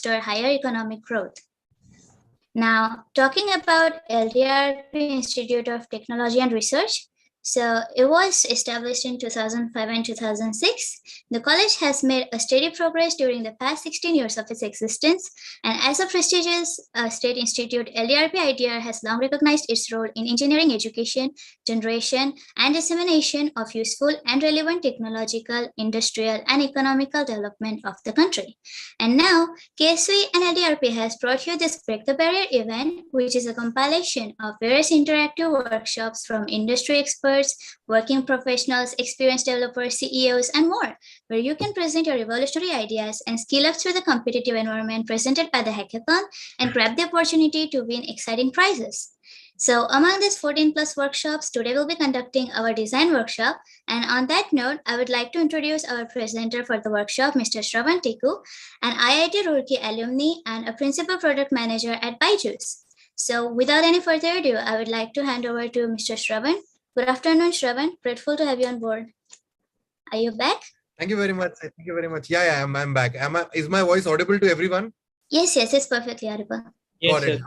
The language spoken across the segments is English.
foster higher economic growth. Now, talking about LDRP Institute of Technology and Research, so it was established in 2005 and 2006. The college has made a steady progress during the past 16 years of its existence, and as a prestigious state institute, LDRP ITR has long recognized its role in engineering education, generation, and dissemination of useful and relevant technological, industrial, and economical development of the country. And now, KSV and LDRP has brought you this Break the Barrier event, which is a compilation of various interactive workshops from industry experts, working professionals, experienced developers, CEOs, and more, where you can present your revolutionary ideas and skill up through the competitive environment presented by the hackathon and grab the opportunity to win exciting prizes. So among these 14 plus workshops, today we'll be conducting our design workshop. And on that note, I would like to introduce our presenter for the workshop, Mr.Shravan Tickoo, an IIT Roorkee alumni and a principal product manager at BYJU'S. So without any further ado, I would like to hand over to Mr. Shravan. Good afternoon, Shravan. Grateful to have you on board. Are you back? Thank you very much. Thank you very much. Yeah, I'm back. Is my voice audible to everyone? Yes, it's perfectly audible. Got it.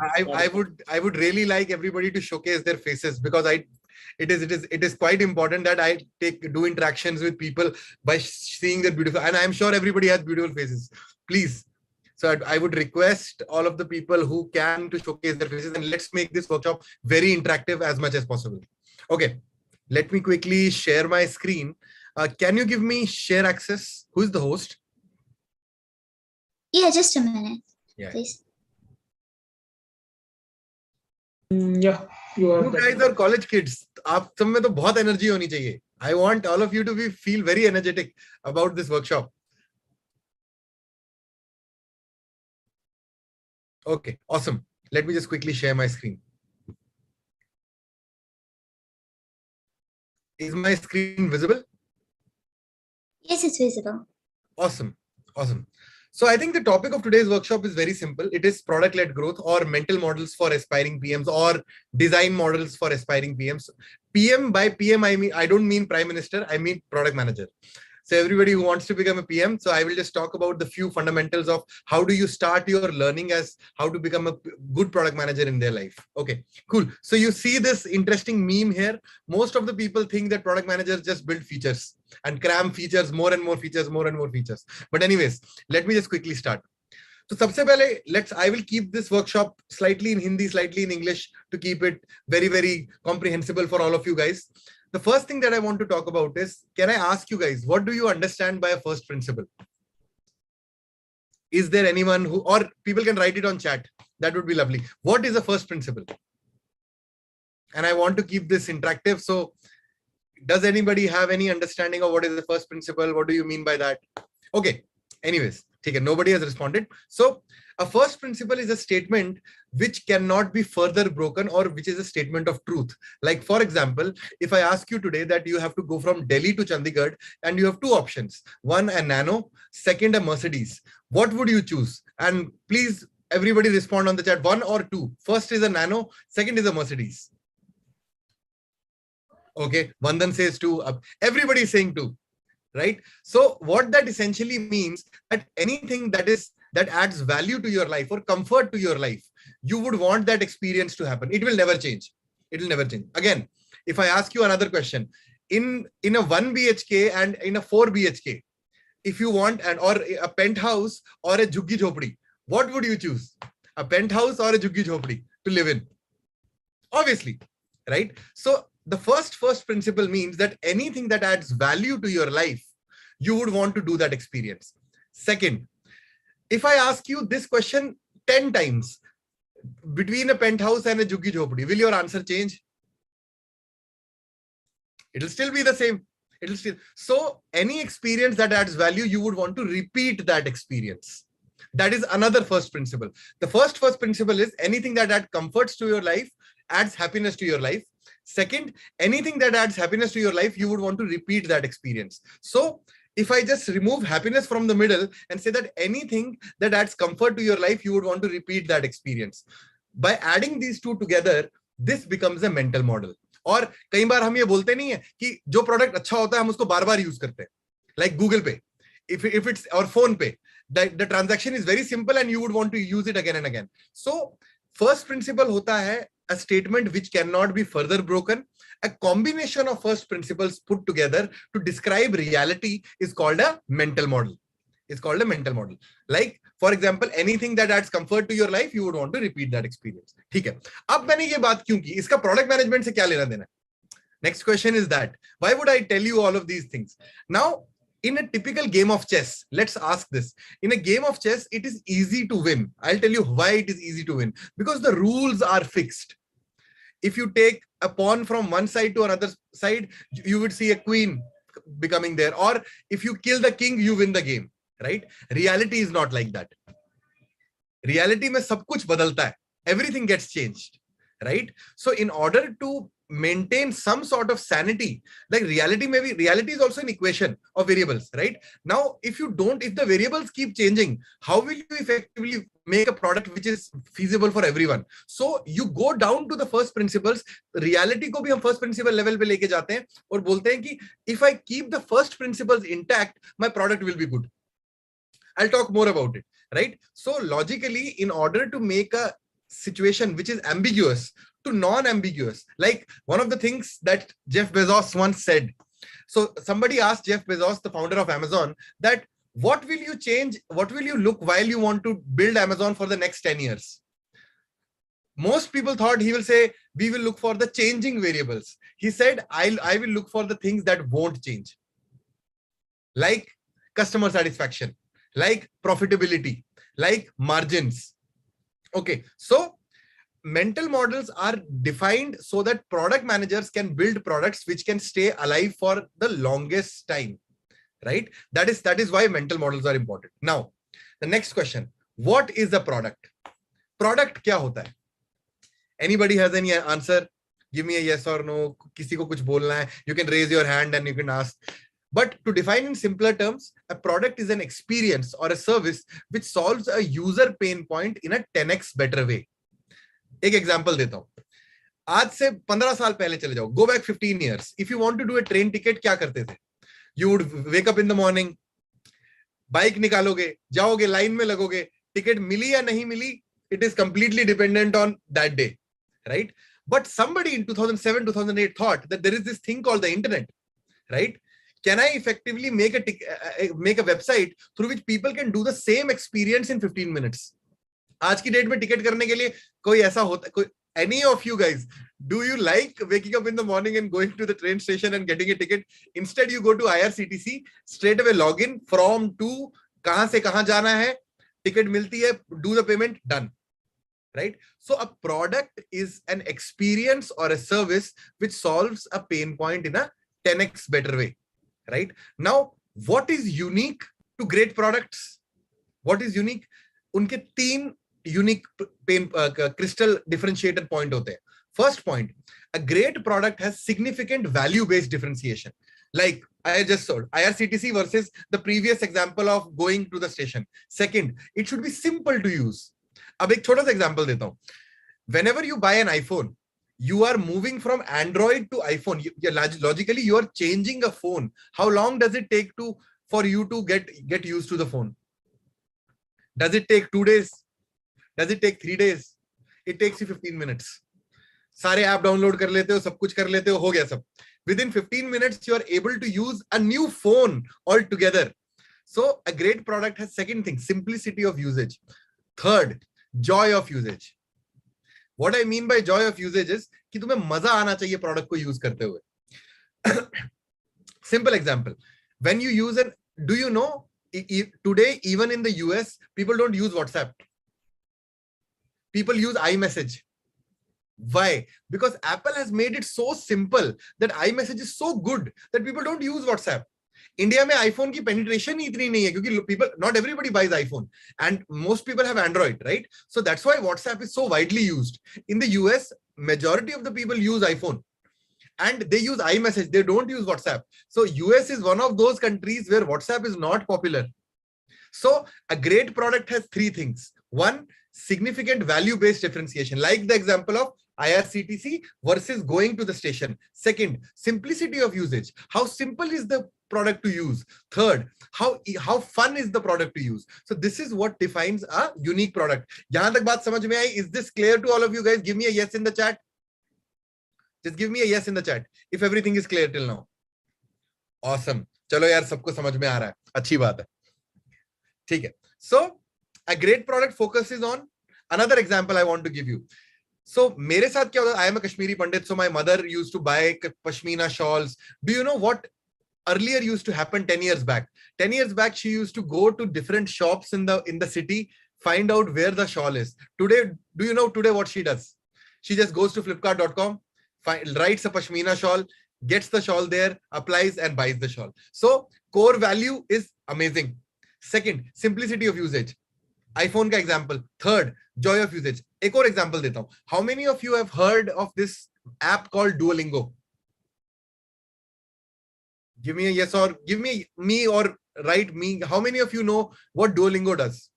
I would really like everybody to showcase their faces, because it is quite important that I do interactions with people by seeing their beautiful, and I'm sure everybody has beautiful faces. Please. So I would request all of the people who can to showcase their faces, and let's make this workshop very interactive as much as possible. Okay, let me quickly share my screen. Can you give me share access? Who is the host? Yeah, just a minute, yeah. Please. Yeah, you guys are college kids. आप सब में तो बहुत energy होनी चाहिए. I want all of you to feel very energetic about this workshop. Okay, awesome. Let me just quickly share my screen. Is my screen visible? Yes, it's visible. Awesome. Awesome. So I think the topic of today's workshop is very simple. It is product-led growth, or mental models for aspiring PMs, or design models for aspiring PMs. PM, by PM, I don't mean Prime Minister, I mean product manager. So everybody who wants to become a PM, so I will just talk about the few fundamentals of how do you start your learning as how to become a good product manager in their life. Okay, cool. So you see this interesting meme here. Most of the people think that product managers just build features and cram features, more and more features, more and more features. But anyways, let me just quickly start. So सबसे पहले, I will keep this workshop slightly in Hindi, slightly in English to keep it very, very comprehensible for all of you guys. The first thing that I want to talk about is, can I ask you guys, what do you understand by a first principle? Is there anyone who, or people can write it on chat. That would be lovely. What is a first principle? And I want to keep this interactive. So does anybody have any understanding of what is the first principle? What do you mean by that? Okay. Anyways, nobody has responded. So a first principle is a statement which cannot be further broken, or which is a statement of truth. Like, for example, if I ask you today that you have to go from Delhi to Chandigarh and you have two options, one a Nano, second a Mercedes, what would you choose? And please, everybody respond on the chat, one or two. First is a Nano, second is a Mercedes. Okay, Vandan says two. Everybody is saying two, right? So what that essentially means, that anything that adds value to your life or comfort to your life, you would want that experience to happen. It will never change. It will never change. Again, if I ask you another question, in a 1 BHK and in a 4 BHK, if you want or a penthouse or a jhuggi jhopdi, what would you choose? A penthouse or a jhuggi jhopdi to live in? Obviously, right? So the first principle means that anything that adds value to your life, you would want to do that experience. Second, if I ask you this question 10 times, between a penthouse and a jhuggi jhopdi, will your answer change? It'll still be the same. So any experience that adds value, you would want to repeat that experience. That is another first principle. The first principle is anything that adds comforts to your life, adds happiness to your life. Second, anything that adds happiness to your life, you would want to repeat that experience. So if I just remove happiness from the middle and say that anything that adds comfort to your life, you would want to repeat that experience. By adding these two together, this becomes a mental model. और कई बार हम ये बोलते नहीं है कि जो product अच्छा होता है हम उसको बार-बार यूज करते हैं, like Google Pay, if it's or Phone Pay. the transaction is very simple and you would want to use it again and again. So first principle hota hai a statement which cannot be further broken. A combination of first principles put together to describe reality is called a mental model. It's called a mental model. Like, for example, anything that adds comfort to your life, you would want to repeat that experience. ठीक है. अब मैंने ये बात क्यों की? इसका product management से क्या लेना देना? Next question is that why would I tell you all of these things? Now, in a typical game of chess, let's ask this. In a game of chess, it is easy to win. I'll tell you why it is easy to win. Because the rules are fixed. If you take a pawn from one side to another side, you would see a queen becoming there. Or if you kill the king, you win the game. Right? Reality is not like that. Reality mein sab kuch badalta hai. Everything gets changed. Right? So in order to maintain some sort of sanity, like reality is also an equation of variables, right? Now, if the variables keep changing, how will you effectively make a product which is feasible for everyone? So you go down to the first principles. Reality ko bhi hum first principle level pe leke jate hain aur bolte hain ki if I keep the first principles intact, my product will be good. I'll talk more about it, right? So logically, in order to make a situation which is ambiguous to non-ambiguous, like one of the things that Jeff Bezos once said. So somebody asked Jeff Bezos, the founder of Amazon, that what will you change? What will you look while you want to build Amazon for the next 10 years? Most people thought he will say, we will look for the changing variables. He said, I will look for the things that won't change. Like customer satisfaction, like profitability, like margins. Okay, so mental models are defined so that product managers can build products which can stay alive for the longest time, right? That is why mental models are important. Now, the next question, what is a product? Product kya hota hai? Anybody has any answer? Give me a yes or no. Kisi ko kuch bolna hai. You can raise your hand and you can ask. But to define in simpler terms, a product is an experience or a service which solves a user pain point in a 10x better way. एक example देता हूं. आज से 15 साल पहले चले जाओ. Go back 15 years. If you want to do a train ticket, क्या करते थे? You would wake up in the morning, bike निकालोगे, जाओगे, लाइन में लगोगे, टिकट मिली या नहीं मिली, it is completely dependent on that day, right? But somebody in 2007, 2008 thought that there is this thing called the internet, right? Can I effectively make a website through which people can do the same experience in 15 minutes? आज की date में ticket करने के लिए कोई ऐसा होता कोई any of you guys, do you like waking up in the morning and going to the train station and getting a ticket? Instead you go to IRCTC, straight away log in from to कहां से कहां जाना है, ticket मिलती है, do the payment, done, right? So a product is an experience or a service which solves a pain point in a 10x better way, right? Now, what is unique to great products? What is unique? उनके 3 unique crystal differentiator point होते हैं. First point, a great product has significant value-based differentiation. Like I just said, IRCTC versus the previous example of going to the station. Second, it should be simple to use. अब एक छोटा सा example देता हूँ. Whenever you buy an iPhone, you are moving from Android to iPhone. Logically, you are changing a phone. How long does it take for you to get used to the phone? Does it take 2 days? Does it take 3 days? It takes you 15 minutes. सारे app download कर लेते हो, सब कुछ कर लेते हो, हो गया सब. Within 15 minutes, you are able to use a new phone altogether. So a great product has second thing, simplicity of usage. Third, joy of usage. What I mean by joy of usage is कि तुम्हें मजा आना चाहिए product को use करते हुए. Simple example. When you use it, do you know today even in the US people don't use WhatsApp. People use iMessage. Why? Because Apple has made it so simple that iMessage is so good that people don't use WhatsApp. India में iPhone की penetration ही इतनी नहीं है क्योंकि not everybody buys iPhone and most people have Android, right? So that's why WhatsApp is so widely used. In the US, majority of the people use iPhone and they use iMessage. They don't use WhatsApp. So US is one of those countries where WhatsApp is not popular. So a great product has 3 things. 1, significant value-based differentiation, like the example of IRCTC versus going to the station. Second, simplicity of usage. How simple is the product to use? Third, how fun is the product to use? So this is what defines a unique product. Yahan tak baat samajh mein aayi? Is this clear to all of you guys? Give me a yes in the chat. Just give me a yes in the chat if everything is clear till now. Awesome. Chalo yaar, sabko samajh mein aa raha hai. Achhi baat hai. ठीक है. So a great product focuses on another example I want to give you. So मेरे साथ क्या होता है? I am a Kashmiri Pandit, so my mother used to buy pashmina shawls. Do you know what earlier used to happen 10 years back? 10 years back, she used to go to different shops in the city, find out where the shawl is. Today, do you know today what she does? She just goes to flipkart.com, writes a pashmina shawl, gets the shawl there, applies and buys the shawl. So core value is amazing. Second, simplicity of usage. iPhone का example. Third, joy of usage. एक और example देता हूँ. How many of you have heard of this app called Duolingo? Give me a yes or give me or write me. How many of you know what Duolingo does?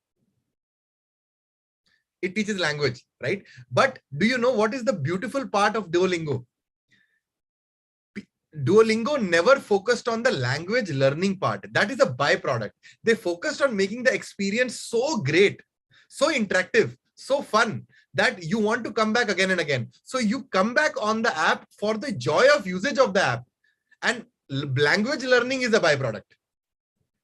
It teaches language, right? But do you know what is the beautiful part of Duolingo? Duolingo never focused on the language learning part. That is a byproduct. They focused on making the experience so great, so interactive, so fun that you want to come back again and again. So you come back on the app for the joy of usage of the app. And language learning is a byproduct.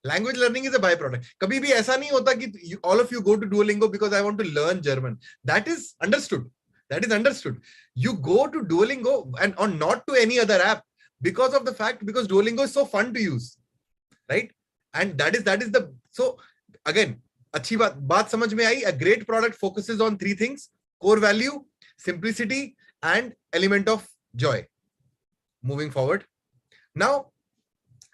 Language learning is a byproduct. Kabhi bhi aisa nahi hota ki all of you go to Duolingo because I want to learn German. That is understood. That is understood. You go to Duolingo and or not to any other app because of the fact, because Duolingo is so fun to use, right? And that is the, so again, अच्छी बात समझ में आई. A great product focuses on three things: core value, simplicity, and element of joy. Moving forward. Now,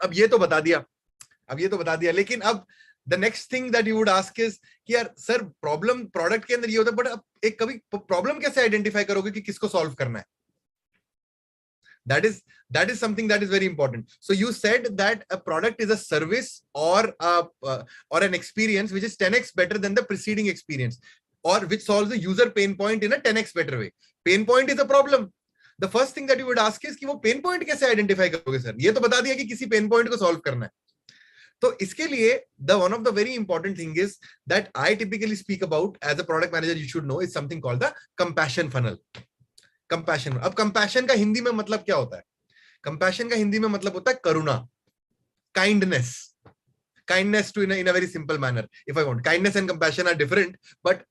अब ये तो बता दिया, लेकिन अब the next thing that you would ask is कि यार सर problem product के अंदर ये होता है, but अब एक कभी problem कैसे identify करोगे कि किसको solve करना है? That is something that is very important. So you said that a product is a service or an experience which is 10x better than the preceding experience, or which solves the user pain point in a 10x better way. Pain point is a problem. The first thing that you would ask is कि वो pain point कैसे identify करोगे sir? ये तो बता दिया कि किसी pain point को solve करना है. तो इसके लिए one of the very important thing is that I typically speak about as a product manager, you should know, is something called the compassion funnel. Compassion. अब कंपैशन का हिंदी में मतलब क्या होता है? कंपैशन का हिंदी में मतलब होता है करुणा, kindness to in a very simple manner. If I want, kindness and compassion are different, but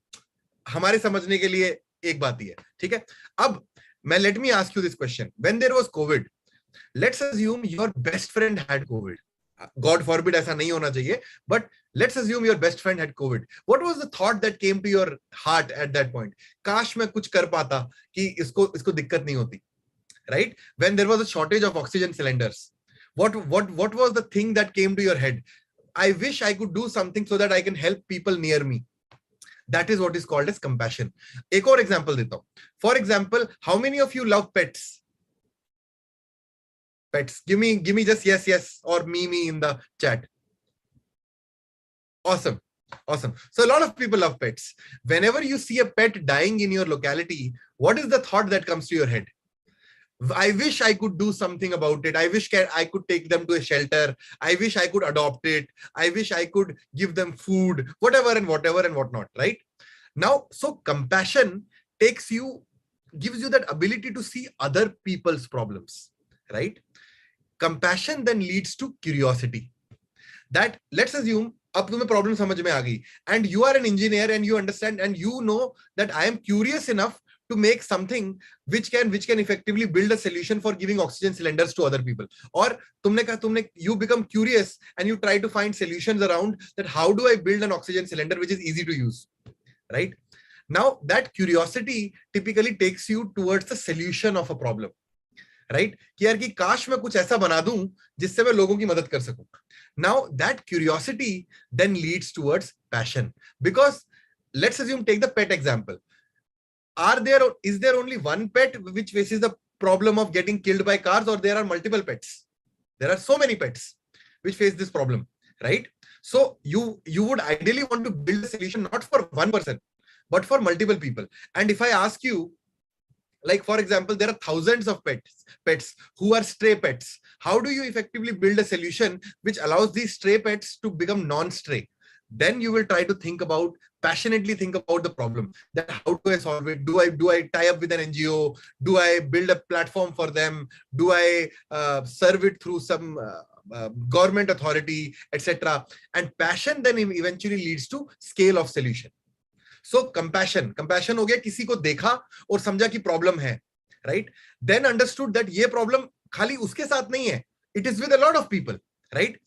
हमारे समझने के लिए एक बात ही है. ठीक है. अब मैं let me ask you this question. When there was Covid, let's assume your best friend had Covid. God forbid ऐसा नहीं होना चाहिए, but let's assume your best friend had COVID. What was the thought that came to your heart at that point? काश मैं कुछ कर पाता कि इसको दिक्कत नहीं होती, right? When there was a shortage of oxygen cylinders, what was the thing that came to your head? I wish I could do something so that I can help people near me. That is what is called as compassion. एक और example देता हूँ. For example, how many of you love pets? Pets. Give me just yes or me in the chat. Awesome. So a lot of people love pets. Whenever you see a pet dying in your locality, what is the thought that comes to your head? I wish I could do something about it. I wish I could take them to a shelter. I wish I could adopt it. I wish I could give them food, whatever and whatnot, right? Now, so compassion gives you that ability to see other people's problems, right? Compassion then leads to curiosity. That, let's assume, अब तुम्हें problem समझ में आ गई, and you are an engineer and you understand and you know that I am curious enough to make something which can effectively build a solution for giving oxygen cylinders to other people. Or you become curious and you try to find solutions around that. How do I build an oxygen cylinder which is easy to use, right? Now that curiosity typically takes you towards the solution of a problem. Right कि यार कि काश मैं कुछ ऐसा बना दूं जिससे मैं लोगों की मदद कर सकूं. Now that curiosity then leads towards passion, because let's assume take the pet example. is there only one pet which faces the problem of getting killed by cars, or there are multiple pets? There are so many pets which face this problem, right? So you would ideally want to build a solution not for one person, but for multiple people. And if I ask you, like for example, there are thousands of pets who are stray pets. How do you effectively build a solution which allows these stray pets to become non-stray? Then you will try to passionately think about the problem. That how do I solve it? Do I tie up with an NGO? Do I build a platform for them? Do I serve it through some government authority, etc.? And passion then eventually leads to scale of solution. So compassion हो गया, किसी को देखा और समझा कि problem है, right? Then understood that ये problem खाली उसके साथ नहीं है. It is with a lot of people, right?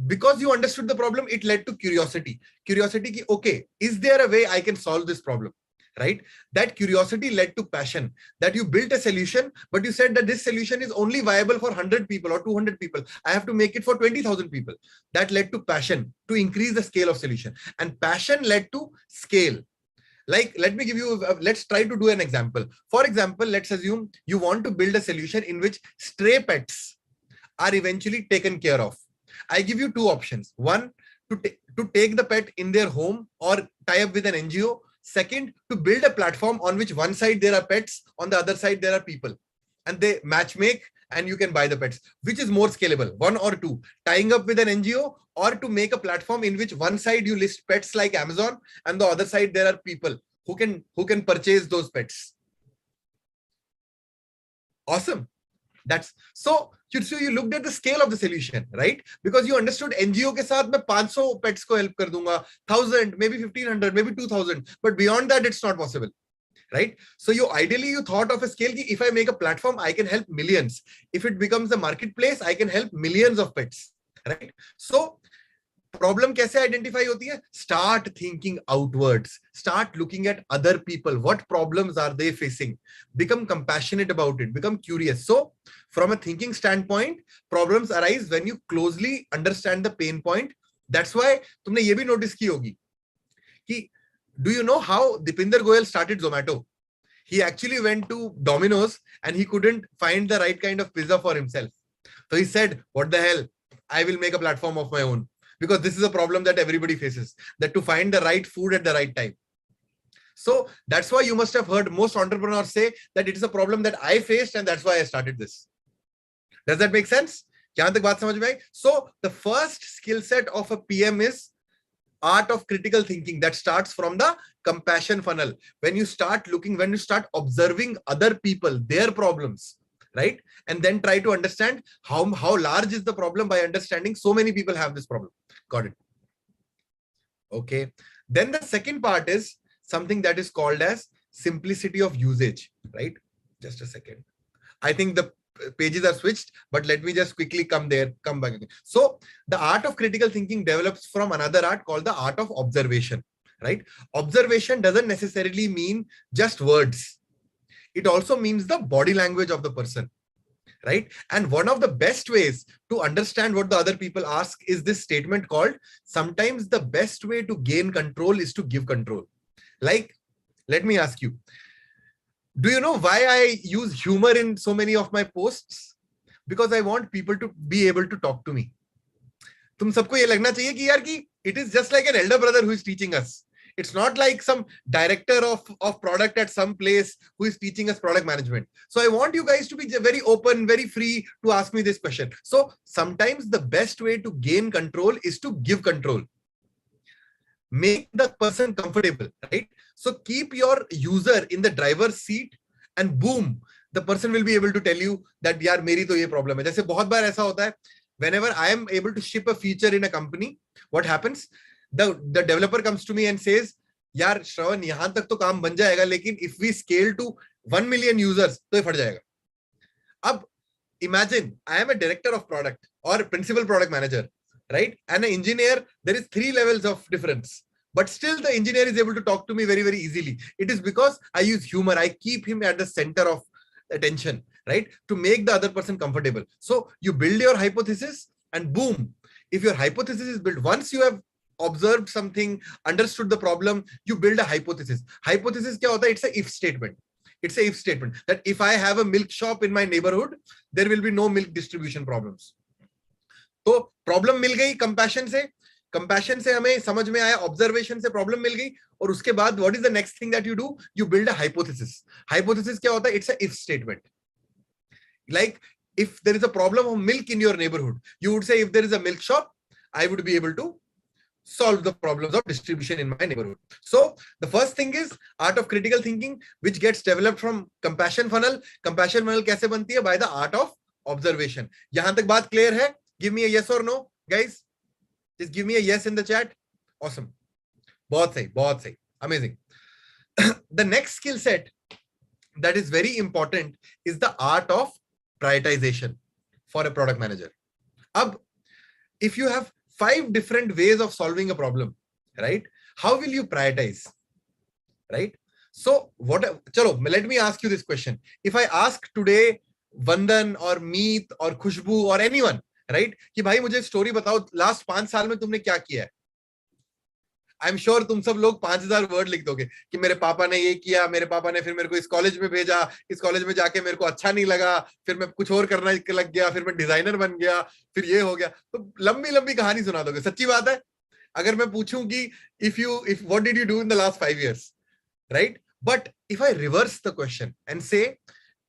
Because you understood the problem, it led to curiosity. Curiosity ki, okay, is there a way I can solve this problem? Right? That curiosity led to passion. That you built a solution, but you said that this solution is only viable for 100 people or 200 people. I have to make it for 20,000 people. That led to passion, to increase the scale of solution. And passion led to scale. Like, let me give you, let's try to do an example. For example, let's assume you want to build a solution in which stray pets are eventually taken care of. I give you two options. One, to take the pet in their home or tie up with an NGO. Second, to build a platform on which one side there are pets, on the other side there are people. And they match make and you can buy the pets. Which is more scalable? One or two? Tying up with an NGO or to make a platform in which one side you list pets like Amazon and the other side there are people who can purchase those pets. Awesome. That's so you looked at the scale of the solution, right? Because you understood NGO के साथ मैं 500 pets को help कर दूंगा, 1000, maybe 1500, maybe 2000, but beyond that it's not possible, right? So you thought of a scale कि if I make a platform, I can help millions. If it becomes a marketplace, I can help millions of pets, right? So problem कैसे identify होती है? Start thinking outwards. Start looking at other people. What problems are they facing? Become compassionate about it. Become curious. So from a thinking standpoint, problems arise when you closely understand the pain point. That's why तुमने ये भी notice की होगी कि do you know how Dipinder Goyal started Zomato? He actually went to Domino's and he couldn't find the right kind of pizza for himself. So he said, what the hell? I will make a platform of my own. Because this is a problem that everybody faces, that to find the right food at the right time. So that's why you must have heard most entrepreneurs say that it is a problem that I faced and that's why I started this. Does that make sense? So the first skill set of a PM is art of critical thinking that starts from the compassion funnel. When you start observing other people, their problems, right? And then try to understand how large is the problem by understanding so many people have this problem. Got it. Okay. Then the second part is something that is called as simplicity of usage, right? Just a second. I think the pages are switched, but let me just quickly come back again. So the art of critical thinking develops from another art called the art of observation, right? Observation doesn't necessarily mean just words. It also means the body language of the person, right? And one of the best ways to understand what the other people ask is this statement called, sometimes the best way to gain control is to give control. Like, let me ask you, do you know why I use humor in so many of my posts? Because I want people to be able to talk to me. तुम सबको ये लगना चाहिए कि यार कि it is just like an elder brother who is teaching us. It's not like some director of product at some place who is teaching us product management. So I want you guys to be very open, very free to ask me this question. So sometimes the best way to gain control is to give control. Make the person comfortable, right? So keep your user in the driver's seat and boom, the person will be able to tell you that yaar meri to ye problem hai. Jaise bahut baar aisa hota hai, whenever I am able to ship a feature in a company, what happens? The developer comes to me and says, यार श्रवण यहां तक तो काम बन जाएगा, लेकिन if we scale to 1 million users तो ये फट जाएगा. अब imagine I am a director of product or principal product manager, right? And an engineer, there is 3 levels of difference, but still the engineer is able to talk to me very, very easily. It is because I use humor. I keep him at the center of attention, right? To make the other person comfortable. So you build your hypothesis and boom, if your hypothesis is built, once you have observed something, understood the problem, you build a hypothesis. Hypothesis kya hota hai? It's a if statement. It's a if statement that if I have a milk shop in my neighborhood, there will be no milk distribution problems. So problem mil gayi compassion se, compassion से हमें समझ में आया, observation से problem मिल गई, और उसके बाद what is the next thing that you do? You build a hypothesis. Hypothesis क्या होता है? It's a if statement. Like if there is a problem of milk in your neighborhood, you would say if there is a milk shop, I would be able to solve the problems of distribution in my neighborhood. So the first thing is art of critical thinking, which gets developed from compassion funnel. Compassion funnel कैसे बनती है? By the art of observation. यहां तक बात clear है? Give me a yes or no, guys. Just give me a yes in the chat. Awesome. बहुत सही, बहुत सही. Amazing. The next skill set that is very important is the art of prioritization for a product manager. Ab, if you have 5 different ways of solving a problem, right? How will you prioritize? Right? So chalo, let me ask you this question. If I ask today Vandan or Meet or Khushbu or anyone, right, कि भाई मुझे story बताओ last 5 साल में तुमने क्या किया है, आई एम श्योर तुम सब लोग 5000 वर्ड लिख दोगे कि मेरे पापा ने ये किया, मेरे पापा ने फिर मेरे को इस कॉलेज में भेजा, इस कॉलेज में जाके मेरे को अच्छा नहीं लगा, फिर मैं कुछ और करना लग गया, फिर मैं डिजाइनर बन गया, फिर ये हो गया. तो लंबी लंबी कहानी सुना दोगे. सच्ची बात है. अगर मैं पूछूं कि if what did you do in the last 5 years, right? But if I reverse the question and say,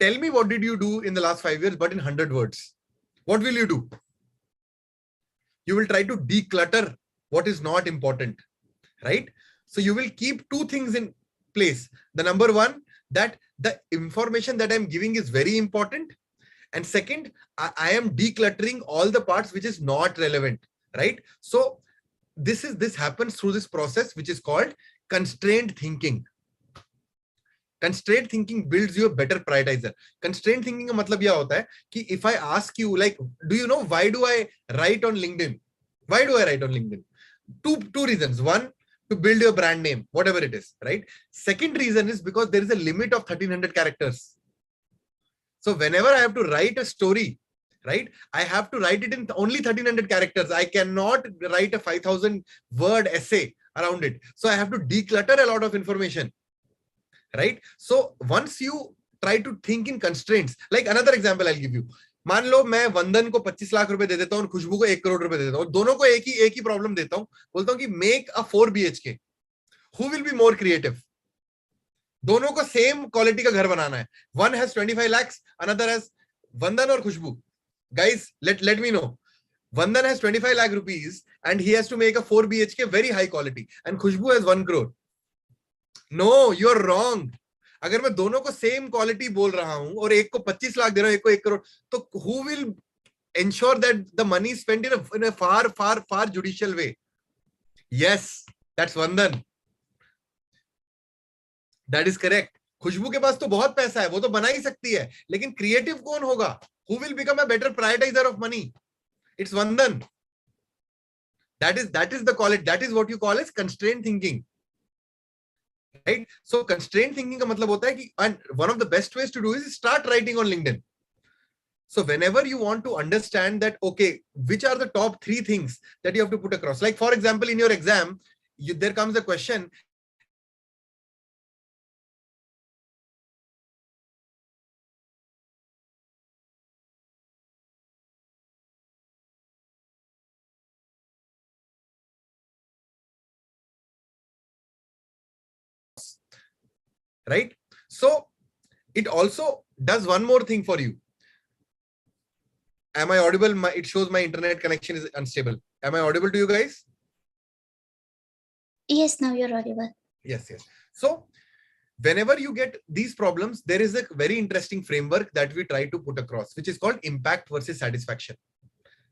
tell me what did you do in the last 5 years, but in 100 words, what will you do? You will try to declutter what is not important. Right? So you will keep 2 things in place. The number 1, that the information that I'm giving is very important. And second, I am decluttering all the parts which is not relevant. Right? So this happens through this process, which is called constrained thinking. Constrained thinking builds you a better prioritizer. Constrained thinking का मतलब यह होता है कि if I ask you, like, do you know why do I write on LinkedIn? Why do I write on LinkedIn? Two reasons. One, to build your brand name, whatever it is, right? Second reason is because there is a limit of 1300 characters. So whenever I have to write a story, right, I have to write it in only 1300 characters. I cannot write a 5000 word essay around it. So I have to declutter a lot of information, right? So once you try to think in constraints, like another example I'll give you. मान लो मैं वंदन को 25 लाख रुपए दे देता हूं और खुशबू को 1 करोड़ रुपए दे देता हूं, दोनों को एक ही प्रॉब्लम देता हूं, बोलता हूं कि make a 4 BHK. Who will be more creative? दोनों को सेम क्वालिटी का घर बनाना है. One has 25 lakhs, another has Vandan और Khushboo. Guys, let me know. Vandan has 25 lakh rupees and he has to make a 4 BHK very high quality, and Khushbu has 1 crore. No, you're wrong. अगर मैं दोनों को same quality बोल रहा हूं और एक को 25 लाख दे रहा हूं, एक को 1 करोड़, तो who will ensure that the money is spent in a far judicial way? Yes, that's Vandan. That is correct. खुशबू के पास तो बहुत पैसा है, वो तो बना ही सकती है, लेकिन क्रिएटिव कौन होगा? Who will become a better prioritizer of money? It's Vandan. That is what you call as constrained thinking. Right? So constrained thinking का मतलब होता है कि, and one of the best ways to do is start writing on LinkedIn. So whenever you want to understand that, okay, which are the top 3 things that you have to put across? Like for example, in your exam, there comes a question. Right? So it also does one more thing for you. Am I audible? It shows my internet connection is unstable. Am I audible to you guys? Yes, now you're audible. Yes. So whenever you get these problems, there is a very interesting framework that we try to put across, which is called impact versus satisfaction.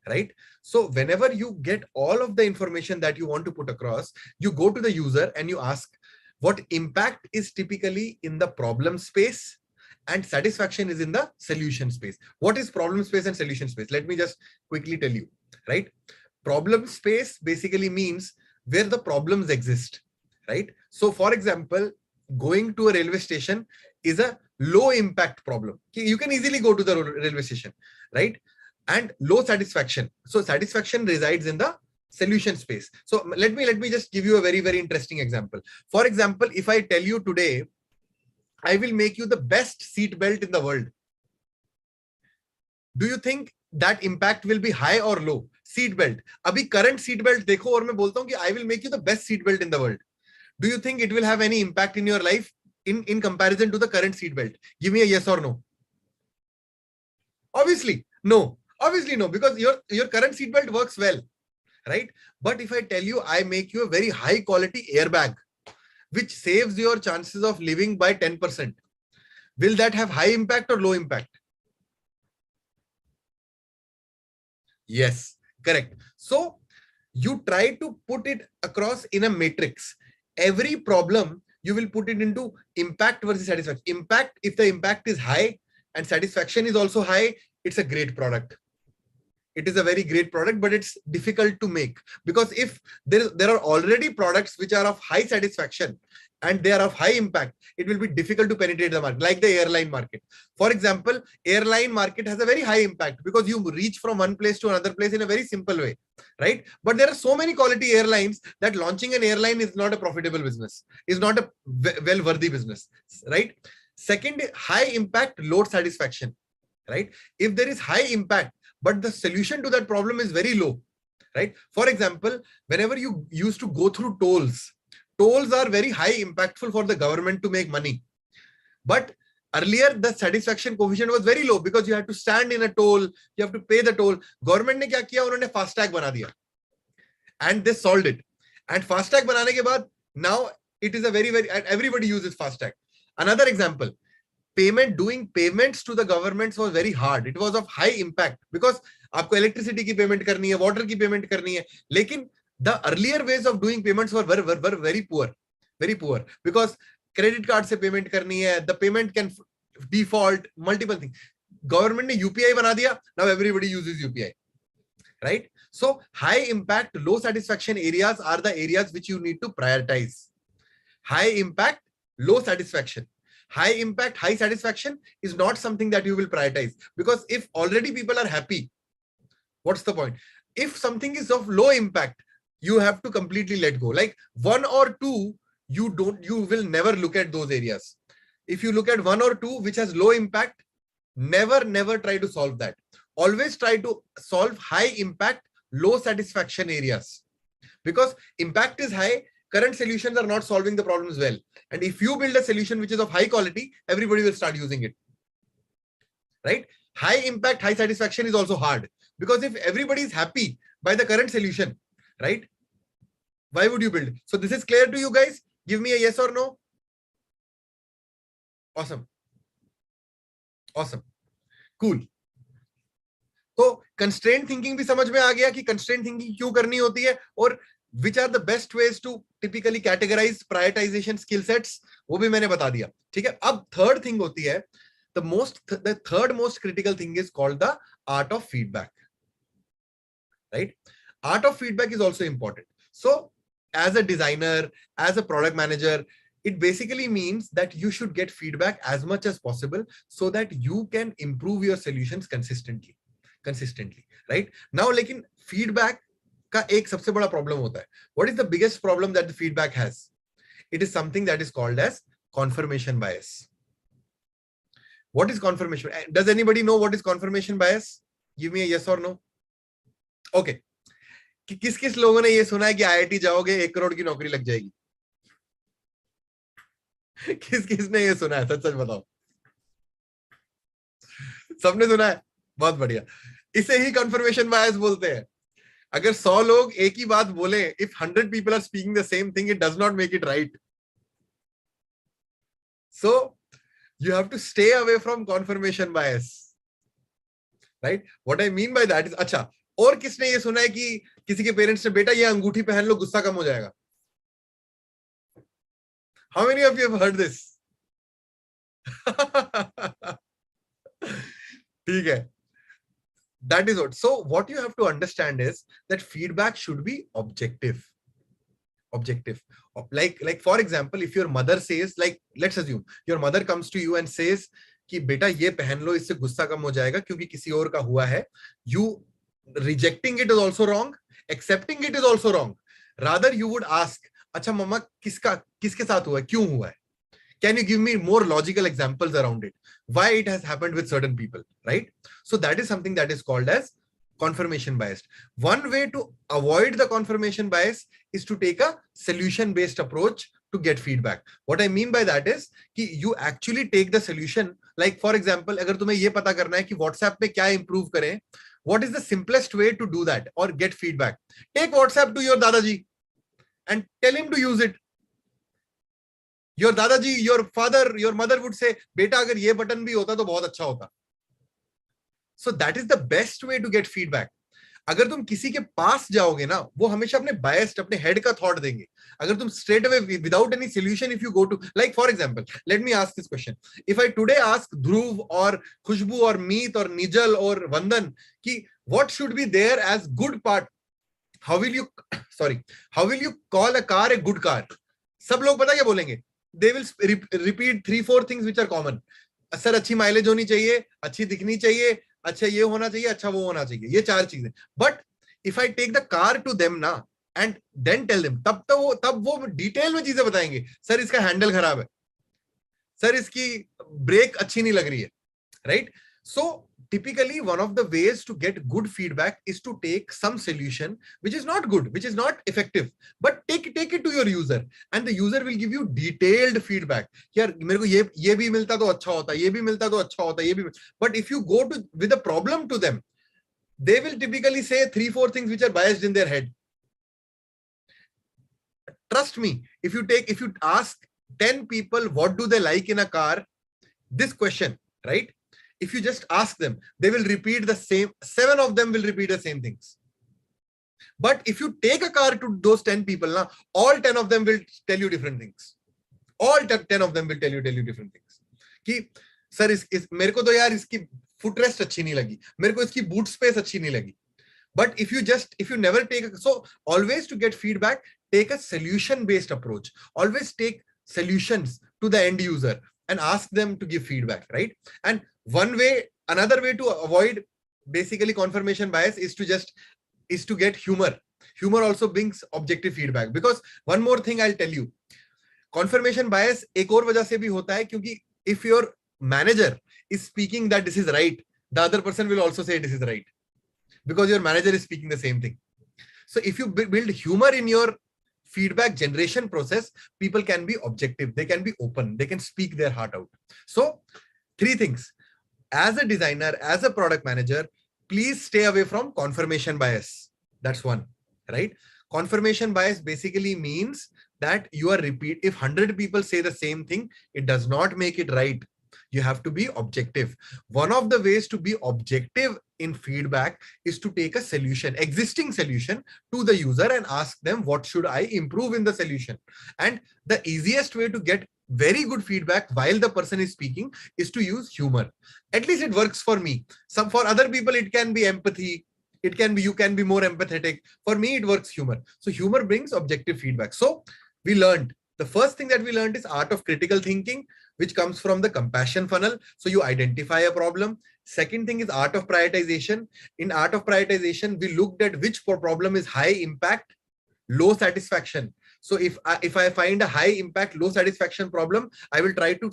Right? So whenever you get all of the information that you want to put across, you go to the user and you ask, what impact is typically in the problem space and satisfaction is in the solution space. What is problem space and solution space? Let me just quickly tell you, right? Problem space basically means where the problems exist, right? So for example, going to a railway station is a low impact problem. You can easily go to the railway station, right? And low satisfaction. So satisfaction resides in the solution space. So let me just give you a very, very interesting example. For example, if I tell you today, I will make you the best seat belt in the world, do you think that impact will be high or low? Seat belt, अभी current seat belt देखो और मैं बोलता हूं कि I will make you the best seat belt in the world. Do you think it will have any impact in your life in comparison to the current seat belt? Give me a yes or no. Obviously no, because your current seat belt works well, right? But if I tell you I make you a very high quality airbag which saves your chances of living by 10%, will that have high impact or low impact? Yes, correct. So you try to put it across in a matrix. Every problem you will put it into impact versus satisfaction. Impact, if the impact is high and satisfaction is also high, it's a great product. It is a very great product, but it's difficult to make, because if there are already products which are of high satisfaction and they are of high impact, it will be difficult to penetrate the market, like the airline market. For example, airline market has a very high impact because you reach from one place to another place in a very simple way, right? But there are so many quality airlines that launching an airline is not a profitable business, is not a well-worthy business, right? Second, high impact, low satisfaction, right? If there is high impact, but the solution to that problem is very low, right? For example, whenever you used to go through tolls are very high impactful for the government to make money. But earlier, the satisfaction coefficient was very low because you had to stand in a toll, you have to pay the toll. Government ने क्या किया? उन्होंने FASTag बना दिया, and they solved it. And FASTag बनाने के बाद, now it is a very everybody uses FASTag. Another example. Doing payments to the governments was very hard. It was of high impact because आपको electricity की payment करनी है, water की payment करनी है. लेकिन the earlier ways of doing payments were very poor because credit card से payment करनी है, the payment can default, multiple things. Government ने UPI बना दिया, now everybody uses UPI, right? So high impact, low satisfaction areas are the areas which you need to prioritize. High impact, low satisfaction. High impact, high satisfaction is not something that you will prioritize, because if already people are happy, what's the point? If something is of low impact, you have to completely let go. Like 1 or 2, you will never look at those areas. If you look at 1 or 2 which has low impact, never try to solve that. Always try to solve high impact, low satisfaction areas, because impact is high. Current solutions are not solving the problems well. And if you build a solution which is of high quality, everybody will start using it, right? High impact, high satisfaction is also hard, because if everybody is happy by the current solution, right? Why would you build? So this is clear to you guys? Give me a yes or no. Awesome. Cool. तो constraint thinking भी समझ में आ गया कि constraint thinking क्यों करनी होती है, और which are the best ways to typically categorize prioritization skill sets, वो भी मैंने बता दिया. ठीक है. अब third thing होती है, the third most critical thing is called the art of feedback, right? Art of feedback is also important. So as a designer, as a product manager, it basically means that you should get feedback as much as possible so that you can improve your solutions consistently, right? Now, लेकिन feedback का एक सबसे बड़ा problem होता है. What is the biggest problem that the feedback has? It is something that is called as confirmation bias. What is confirmation? Does anybody know what is confirmation bias? Give me a yes or no. Okay. किस लोगों ने ये सुना है कि IIT जाओगे 1 करोड़ की नौकरी लग जाएगी? किसने ये सुना है? सच बताओ. सबने सुना है? बहुत बढ़िया. इसे ही confirmation bias बोलते हैं. अगर 100 लोग एक ही बात बोले, if 100 people are speaking the same thing, it does not make it right. So you have to stay away from confirmation bias, right? What I mean by that is, अच्छा, और किसने ये सुना है कि किसी के पेरेंट्स ने, बेटा ये अंगूठी पहन लो गुस्सा कम हो जाएगा? How many of you have heard this? ठीक है. That is what. So what you have to understand is that feedback should be objective. Like for example, if your mother says, like let's assume your mother comes to you and says कि बेटा ये पहन लो इससे गुस्सा कम हो जाएगा क्योंकि किसी और का हुआ है. You rejecting it is also wrong. Accepting it is also wrong. Rather you would ask, अच्छा मम्मा किसके साथ हुआ है, क्यों हुआ है? Can you give me more logical examples around it? Why it has happened with certain people, right? So that is something that is called as confirmation biased. One way to avoid the confirmation bias is to take a solution based approach to get feedback. What I mean by that is कि you actually take the solution. Like for example, अगर तुम्हें ये पता करना है कि WhatsApp पे क्या improve करें, what is the simplest way to do that or get feedback? Take WhatsApp to your Dadaji and tell him to use it. Your Dadaji, your father, your mother would say, बेटा अगर ये button भी होता तो बहुत अच्छा होता. So that is the best way to get feedback. अगर तुम किसी के पास जाओगे ना, वो हमेशा अपने biased, अपने head का thought देंगे. अगर तुम straight away without any solution, if you go to, like for example, let me ask this question. If I today ask Dhruv or Khushbu or Meet or Nijal or Vandan, ki what should be there as good part? How will you call a car a good car? सब लोग पता क्या बोलेंगे? They will repeat 3-4 things which are common. Sir अच्छी mileage होनी चाहिए, अच्छी दिखनी चाहिए, अच्छा ये होना चाहिए, अच्छा वो होना चाहिए, ये 4 चीजें. But if I take the car to them ना एंड देन टेल देम, तब वो डिटेल में चीजें बताएंगे. सर इसका हैंडल खराब है, सर इसकी ब्रेक अच्छी नहीं लग रही है, right? So typically one of the ways to get good feedback is to take some solution which is not good, which is not effective, but take it to your user and the user will give you detailed feedback. यार मेरे को ये भी मिलता तो अच्छा होता, ये भी मिलता तो अच्छा होता, ये भी. But if you go to with a problem to them, they will typically say 3-4 things which are biased in their head. Trust me, if you ask 10 people what do they like in a car, this question, right? If you just ask them, they will repeat the same. 7 of them will repeat the same things. But if you take a car to those 10 people, now all 10 of them will tell you different things. All 10 of them will tell you different things. कि sir मेरे को तो यार इसकी footrest अच्छी नहीं लगी, मेरे को इसकी boot space अच्छी नहीं लगी. But if you never take, so always to get feedback, take a solution based approach. Always take solutions to the end user and ask them to give feedback, right? And another way to avoid basically confirmation bias is to get humor. Humor also brings objective feedback, because one more thing I'll tell you, confirmation bias एक और वजह से भी होता है, क्योंकि if your manager is speaking that this is right, the other person will also say this is right, because your manager is speaking the same thing. So if you build humor in your feedback generation process, people can be objective, they can be open, they can speak their heart out. So 3 things. As a designer, as a product manager, please stay away from confirmation bias. That's one, right? Confirmation bias basically means that you are if 100 people say the same thing, it does not make it right. You have to be objective. One of the ways to be objective in feedback is to take a solution, existing solution, to the user and ask them, what should I improve in the solution? And the easiest way to get very good feedback while the person is speaking is to use humor. At least it works for me. For other people, it can be empathy. It can be, you can be more empathetic. For me, it works humor. So humor brings objective feedback. So we learned, the first thing that we learned is art of critical thinking, which comes from the compassion funnel. So you identify a problem. Second thing is art of prioritization. In art of prioritization, we looked at which problem is high impact, low satisfaction. So if I find a high impact, low satisfaction problem, I will try to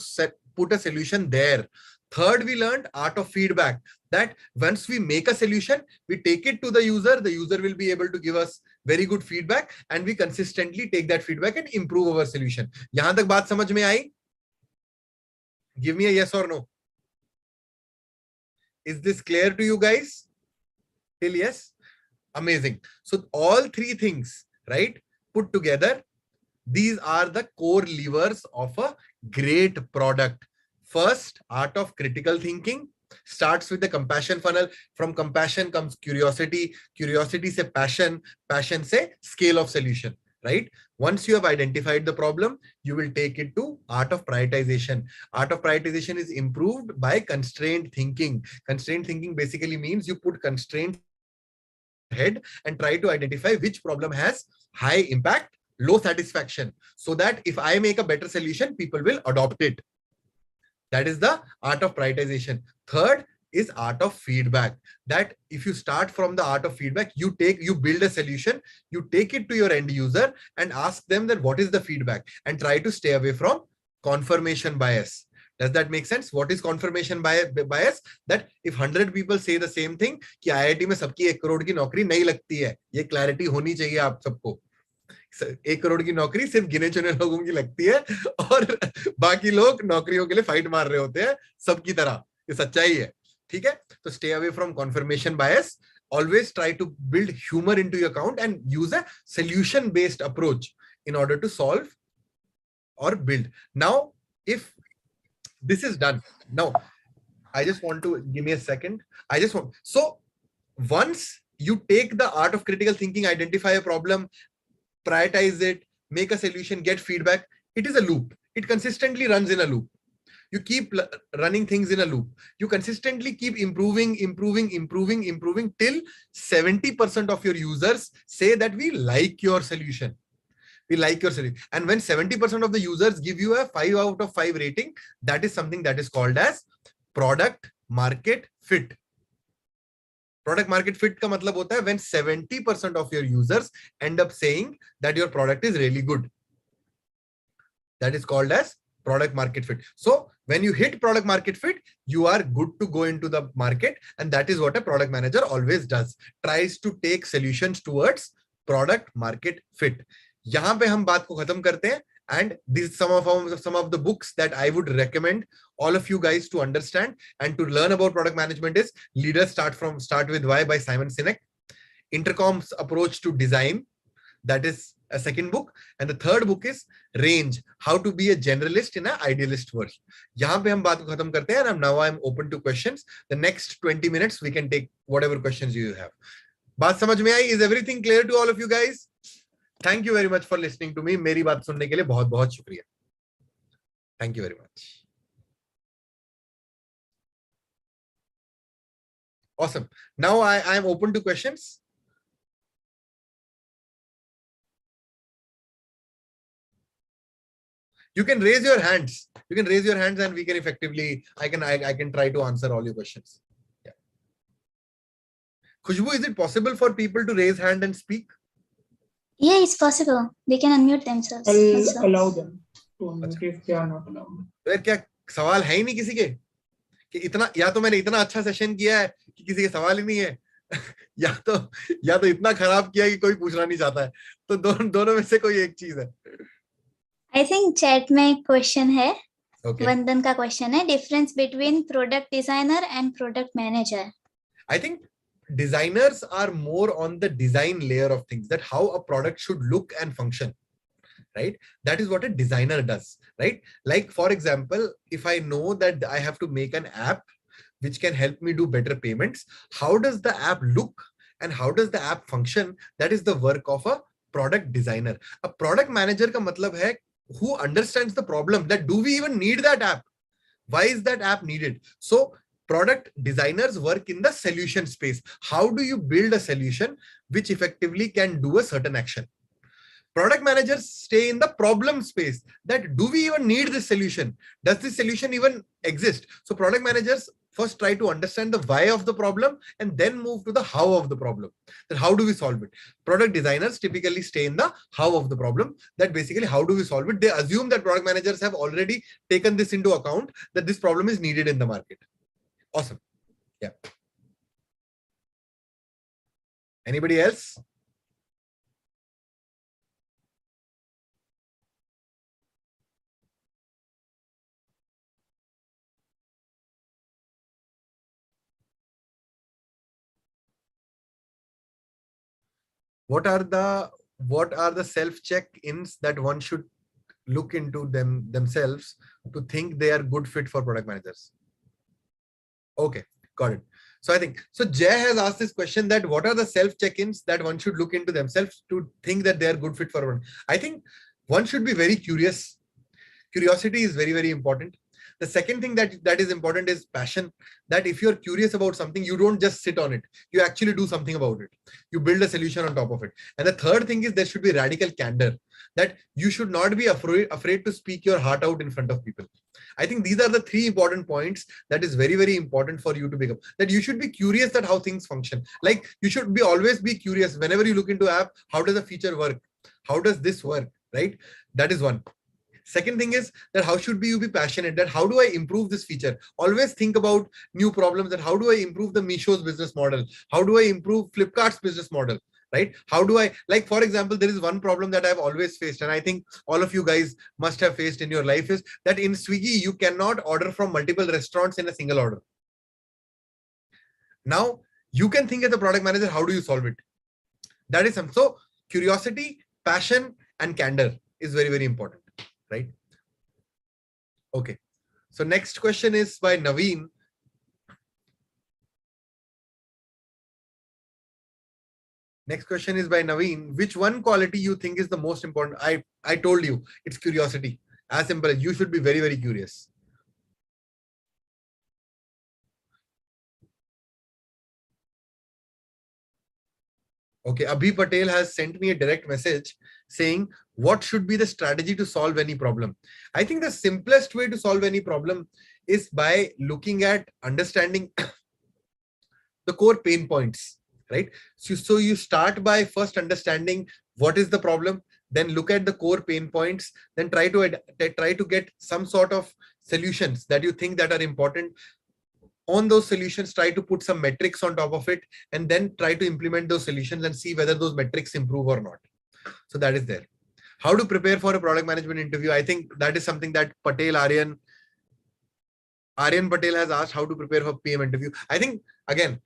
put a solution there. Third, we learned art of feedback, that once we make a solution, we take it to the user will be able to give us very good feedback, and we consistently take that feedback and improve our solution. Yahan tak baat samajh mein aayi? Give me a yes or no. Is this clear to you guys? Till yes? Amazing. So all 3 things, right, put together, these are the core levers of a great product. First, art of critical thinking starts with the compassion funnel. From compassion comes curiosity. Curiosity se passion. Passion se scale of solution, right? Once you have identified the problem, you will take it to art of prioritization. Art of prioritization is improved by constrained thinking. Constrained thinking basically means you put constraints head and try to identify which problem has high impact, low satisfaction, so that if I make a better solution, people will adopt it. That is the art of prioritization. Third is art of feedback. That if you start from the art of feedback, you build a solution, you take it to your end user and ask them that what is the feedback, and try to stay away from confirmation bias. Does that make sense? What is confirmation bias? That if 100 people say the same thing, कि IIT में सबकी 1 करोड़ की नौकरी नहीं लगती है, ये clarity होनी चाहिए आप सबको. 1 करोड़ की नौकरी सिर्फ गिने चुने लोगों की लगती है और बाकी लोग नौकरियों के लिए फाइट मार रहे होते हैं सबकी तरह. ये सच्चाई है. ठीक है? तो stay away from confirmation bias. Always try to build humor into your account and use a solution based approach in order to solve or build. Now, if this is done, now I just want to give me a second. So once you take the art of critical thinking, identify a problem, prioritize it, make a solution, get feedback, it is a loop. It consistently runs in a loop. You keep running things in a loop. You consistently keep improving till 70% of your users say that we like your solution. We like your solution. And when 70% of the users give you a 5 out of 5 rating, that is something that is called as product market fit. Product market fit ka matlab hota hai when 70% of your users end up saying that your product is really good. That is called as product market fit. So when you hit product market fit, you are good to go into the market. And that is what a product manager always does. Tries to take solutions towards product market fit. यहाँ पे हम बात को खत्म करते हैं. And this is some of the books that I would recommend all of you guys to understand and to learn about product management is Leaders Start with Why by Simon Sinek. Intercom's Approach to Design. That is a second book. And the third book is Range, How to Be a Generalist in an Idealist World. यहाँ पे हम बात को खत्म करते हैं and now I'm open to questions. The next 20 minutes we can take whatever questions you have. बात समझ में आई? Is everything clear to all of you guys? Thank you very much for listening to me. मेरी बात सुनने के लिए बहुत बहुत शुक्रिया. Thank you very much. Awesome. Now I am open to questions. You can raise your hands. You can raise your hands and we can effectively, I can try to answer all your questions. Yeah. Khushbu, is it possible for people to raise hand and speak? Yeah, it's possible. They can unmute themselves. I'll allow them to unmute if they are not allowed. तो क्या सवाल है ही नहीं किसी के कि इतना, या तो मैंने इतना अच्छा सेशन किया है कि किसी के सवाल ही नहीं है या तो इतना खराब किया कि कोई पूछना नहीं चाहता है. तो दोनों में से कोई एक चीज है. I think chat में question है. Okay. वंदन का question है. Difference between product designer and product manager. I think designers are more on the design layer of things, that how a product should look and function, right? That is what a designer does, right? Like for example, if I know that I have to make an app which can help me do better payments, how does the app look and how does the app function? That is the work of a product designer. A product manager ka matlab hai who understands the problem, that do we even need that app? Why is that app needed? So product designers work in the solution space. How do you build a solution which effectively can do a certain action? Product managers stay in the problem space, that do we even need this solution? Does this solution even exist? So product managers first try to understand the why of the problem and then move to the how of the problem. That how do we solve it? Product designers typically stay in the how of the problem, that basically how do we solve it? They assume that product managers have already taken this into account, that this problem is needed in the market. Awesome. Yeah. Anybody else? What are the self-check-ins that one should look into themselves to think they are good fit for product managers? Okay, got it. So I think, so Jay has asked this question, that what are the self-check-ins that one should look into themselves to think that they are good fit for one? I think one should be very curious. Curiosity is very, very important. The second thing that is important is passion, that if you're curious about something, you don't just sit on it. You actually do something about it. You build a solution on top of it. And the third thing is there should be radical candor, that you should not be afraid to speak your heart out in front of people. I think these are the three important points that is very, very important for you to become, that you should be curious at how things function. Like you should always be curious whenever you look into app, how does a feature work? How does this work? Right? That is one. Second thing is that how should you be passionate, that how do I improve this feature? Always think about new problems, that how do I improve the Misho's business model? How do I improve Flipkart's business model? Right? How do I, like, for example, there is one problem that I've always faced, and I think all of you guys must have faced in your life, is that in Swiggy, you cannot order from multiple restaurants in a single order. Now, you can think as a product manager, how do you solve it? That is some. So curiosity, passion, and candor is very, very important, right? Okay. So next question is by Naveen. Next question is by Naveen. Which one quality you think is the most important? I told you, it's curiosity. As simple as you should be very, very curious. Okay, Abhi Patel has sent me a direct message saying, what should be the strategy to solve any problem? I think the simplest way to solve any problem is by looking at understanding the core pain points, right? So you start by first understanding what is the problem, then look at the core pain points, then try to get some sort of solutions that you think that are important. On those solutions, try to put some metrics on top of it, and then try to implement those solutions and see whether those metrics improve or not. So that is there. How to prepare for a product management interview? I think that is something that Aryan Patel has asked, how to prepare for PM interview. I think, again,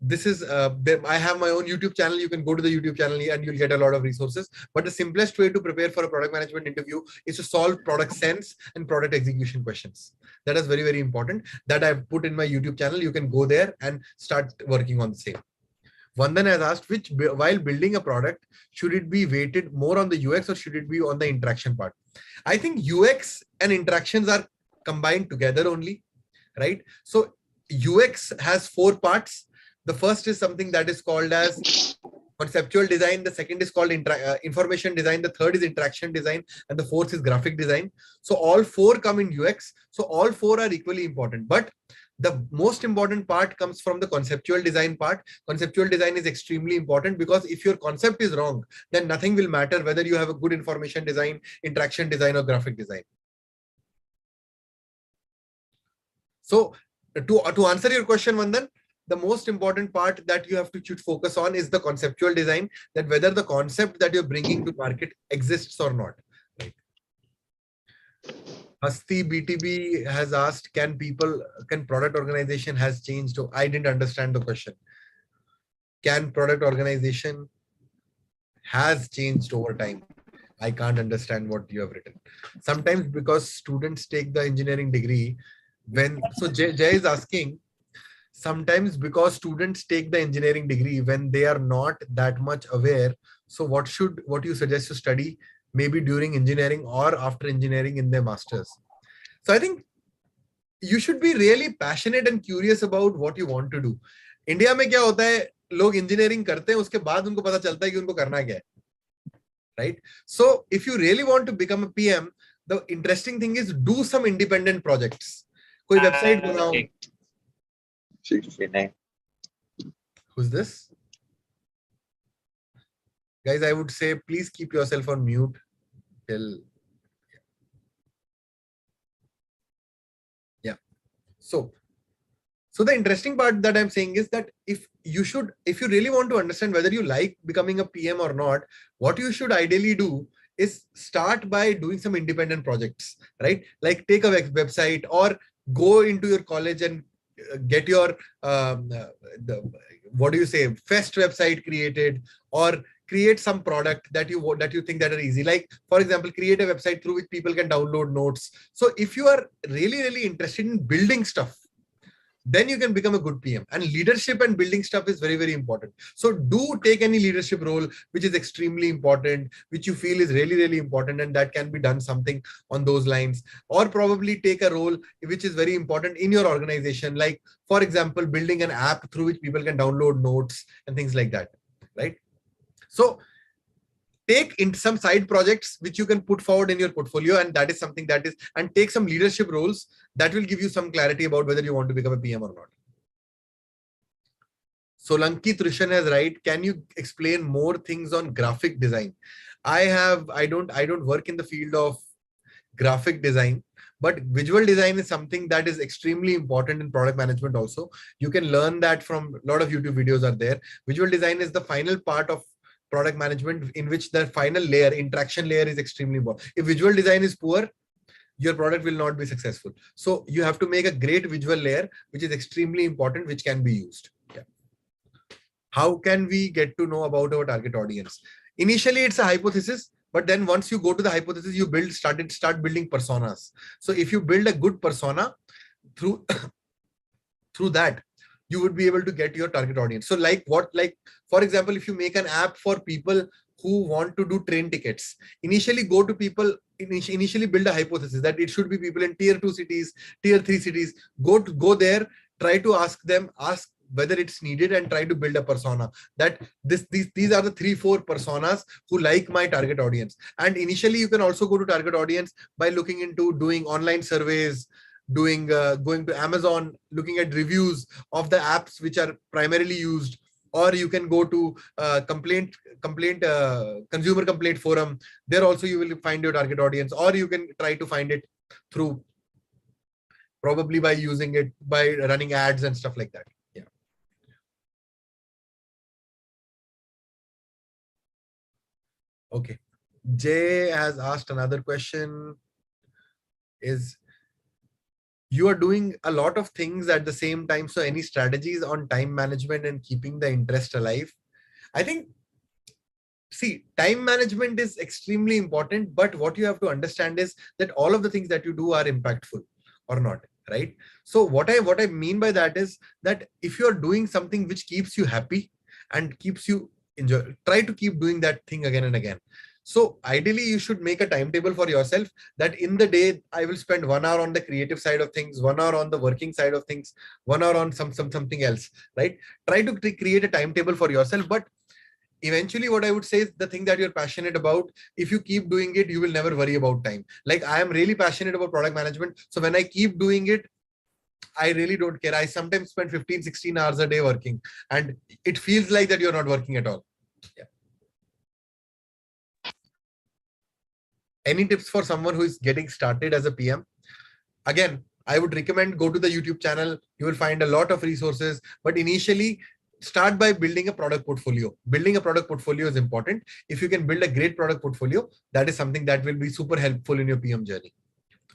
this is, I have my own YouTube channel. You can go to the YouTube channel and you'll get a lot of resources. But the simplest way to prepare for a product management interview is to solve product sense and product execution questions. That is very, very important. That I've put in my YouTube channel. You can go there and start working on the same. Vandan has asked, while building a product, should it be weighted more on the UX or should it be on the interaction part? I think UX and interactions are combined together only, right? So UX has 4 parts. The first is something that is called as conceptual design. The second is called information design. The third is interaction design. And the fourth is graphic design. So all 4 come in UX. So all 4 are equally important. But the most important part comes from the conceptual design part. Conceptual design is extremely important because if your concept is wrong, then nothing will matter whether you have a good information design, interaction design, or graphic design. So to answer your question, Vandan, the most important part that you have to focus on is the conceptual design, that whether the concept that you're bringing to market exists or not. Right? Hasti BTB has asked, can product organization has changed? I didn't understand the question. Can product organization has changed over time? I can't understand what you have written. Sometimes because students take the engineering degree, so Jay is asking, sometimes because students take the engineering degree when they are not that much aware. So what you suggest to study maybe during engineering or after engineering in their masters? So I think you should be really passionate and curious about what you want to do. India में क्या होता है, लोग engineering करते हैं, उसके बाद उनको पता चलता है कि उनको करना क्या है. Right? So if you really want to become a PM, the interesting thing is do some independent projects. कोई website बनाओ. 69. Who's this? Guys, I would say please keep yourself on mute till. Yeah. So the interesting part that I'm saying is that if you really want to understand whether you like becoming a PM or not, what you should ideally do is start by doing some independent projects, right? Like take a website or go into your college and get your fest website created, or create some product that you think that are easy. Like, for example, create a website through which people can download notes. So if you are really, really interested in building stuff, then you can become a good PM. And leadership and building stuff is very, very important. So do take any leadership role, which is extremely important, which you feel is really, really important, and that can be done something on those lines. Or probably take a role which is very important in your organization. Like, for example, building an app through which people can download notes and things like that, right? So take in some side projects which you can put forward in your portfolio, and that is something that is, and take some leadership roles that will give you some clarity about whether you want to become a PM or not. Solanki Trushan is right. Can you explain more things on graphic design? I don't work in the field of graphic design. But visual design is something that is extremely important in product management also. You can learn that from a lot of YouTube videos are there. Visual design is the final part of product management in which the final layer, interaction layer, is extremely important. If visual design is poor, your product will not be successful. So you have to make a great visual layer, which is extremely important, which can be used. Yeah. How can we get to know about our target audience? Initially, it's a hypothesis, but then once you go to the hypothesis, you start building personas. So if you build a good persona through that, you would be able to get your target audience. So for example, if you make an app for people who want to do train tickets, initially go to people, initially build a hypothesis that it should be people in tier 2 cities, tier 3 cities. Go there, try to ask whether it's needed, and try to build a persona that these are the 3-4 personas who like my target audience. And initially you can also go to target audience by looking into doing online surveys, going to Amazon, looking at reviews of the apps which are primarily used, or you can go to consumer complaint forum. There also you will find your target audience, or you can try to find it through probably by using it by running ads and stuff like that. Yeah. Okay. Jay has asked another question. Is you are doing a lot of things at the same time. So any strategies on time management and keeping the interest alive? I think, see, time management is extremely important, but what you have to understand is that all of the things that you do are impactful or not, right? So what I mean by that is that if you're doing something which keeps you happy and keeps you enjoy, try to keep doing that thing again and again. So ideally, you should make a timetable for yourself that in the day, I will spend 1 hour on the creative side of things, 1 hour on the working side of things, 1 hour on something else, right? Try to create a timetable for yourself. But eventually, what I would say is the thing that you're passionate about, if you keep doing it, you will never worry about time. Like I am really passionate about product management. So when I keep doing it, I really don't care. I sometimes spend 15, 16 hours a day working, and it feels like that you're not working at all. Yeah. Any tips for someone who is getting started as a PM? Again, I would recommend go to the YouTube channel. You will find a lot of resources, but initially start by building a product portfolio. Building a product portfolio is important. If you can build a great product portfolio, that is something that will be super helpful in your PM journey.